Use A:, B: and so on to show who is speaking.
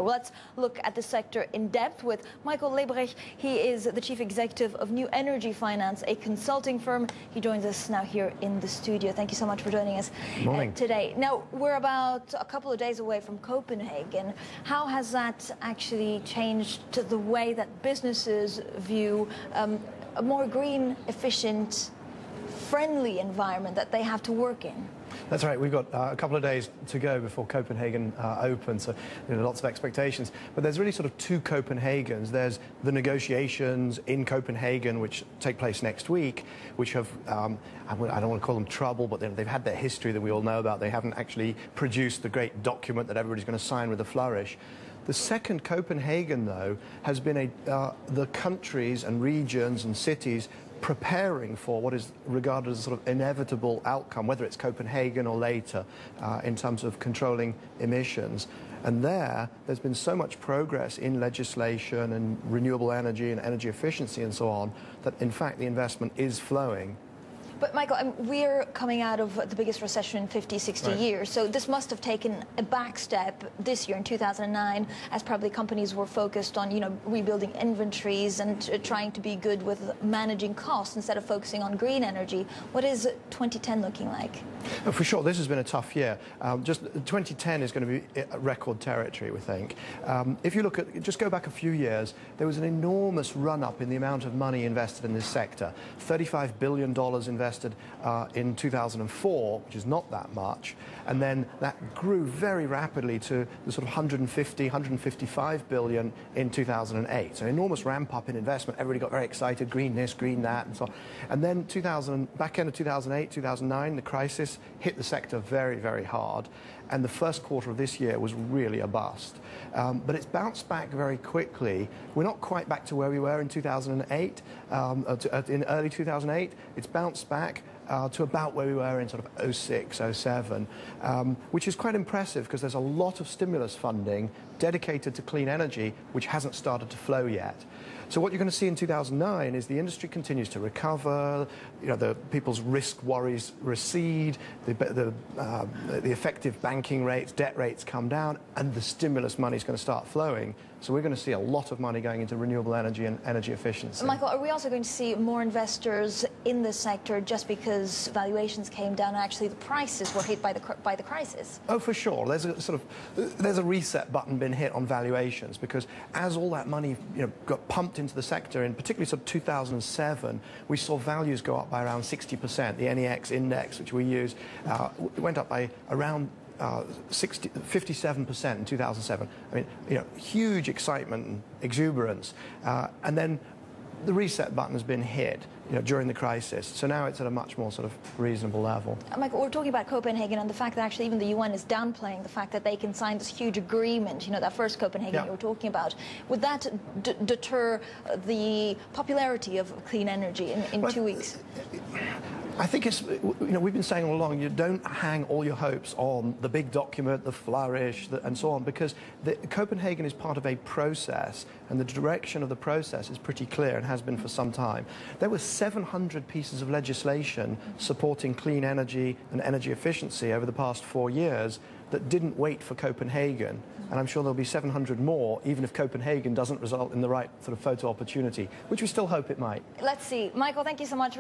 A: Well, let's look at the sector in depth with Michael Liebreich. He is the chief executive of New Energy Finance, a consulting firm. He joins us now here in the studio. Thank you so much for joining us today. Now, we're about a couple of days away from Copenhagen. How has that actually changed to the way that businesses view a more green, efficient, friendly environment that they have to work in?
B: That's right. We've got a couple of days to go before Copenhagen opens, so lots of expectations. But there's really sort of two Copenhagens. There's the negotiations in Copenhagen, which take place next week, which have, I don't want to call them trouble, but they've had their history that we all know about. They haven't actually produced the great document that everybody's going to sign with a flourish. The second Copenhagen, though, has been the countries and regions and cities preparing for what is regarded as a sort of inevitable outcome, whether it's Copenhagen or later, in terms of controlling emissions. And there's been so much progress in legislation and renewable energy and energy efficiency and so on, that in fact the investment is flowing.
A: But Michael, we're coming out of the biggest recession in 50, 60 years, so this must have taken a back step this year in 2009, as probably companies were focused on, rebuilding inventories and trying to be good with managing costs instead of focusing on green energy. What is 2010 looking like?
B: For sure, this has been a tough year. Just 2010 is going to be record territory, we think. If you look at, just go back a few years, there was an enormous run-up in the amount of money invested in this sector. $35 billion invested in 2004, which is not that much, and then that grew very rapidly to the sort of 155 billion in 2008. So an enormous ramp up in investment. Everybody got very excited, green this, green that, and so on. And then back end of 2008, 2009, the crisis hit the sector very, very hard. And the first quarter of this year was really a bust. But it's bounced back very quickly. We're not quite back to where we were in 2008, in early 2008. It's bounced back to about where we were in sort of 06, 07, which is quite impressive because there's a lot of stimulus funding dedicated to clean energy, which hasn't started to flow yet. So what you're going to see in 2009 is the industry continues to recover, the people's risk worries recede, the effective banking rates, debt rates come down, and the stimulus money is going to start flowing. So we're going to see a lot of money going into renewable energy and energy efficiency.
A: Michael, are we also going to see more investors in this sector just because valuations came down and actually the prices were hit by the crisis?
B: Oh, for sure. There's a reset button been hit on valuations, because as all that money got pumped into the sector, in particularly sort of 2007, we saw values go up by around 60%. The NEX index, which we use, went up by around 57% in 2007. I mean, huge excitement and exuberance. And then the reset button has been hit during the crisis. So now it's at a much more sort of reasonable level.
A: Michael, we're talking about Copenhagen and the fact that actually even the UN is downplaying the fact that they can sign this huge agreement, that first Copenhagen you were talking about. Would that deter the popularity of clean energy in 2 weeks?
B: I think it's, we've been saying all along, you don't hang all your hopes on the big document, the flourish, and so on, because Copenhagen is part of a process, and the direction of the process is pretty clear and has been for some time. There were 700 pieces of legislation supporting clean energy and energy efficiency over the past 4 years that didn't wait for Copenhagen, and I'm sure there'll be 700 more, even if Copenhagen doesn't result in the right sort of photo opportunity, which we still hope it might.
A: Let's see. Michael, thank you so much.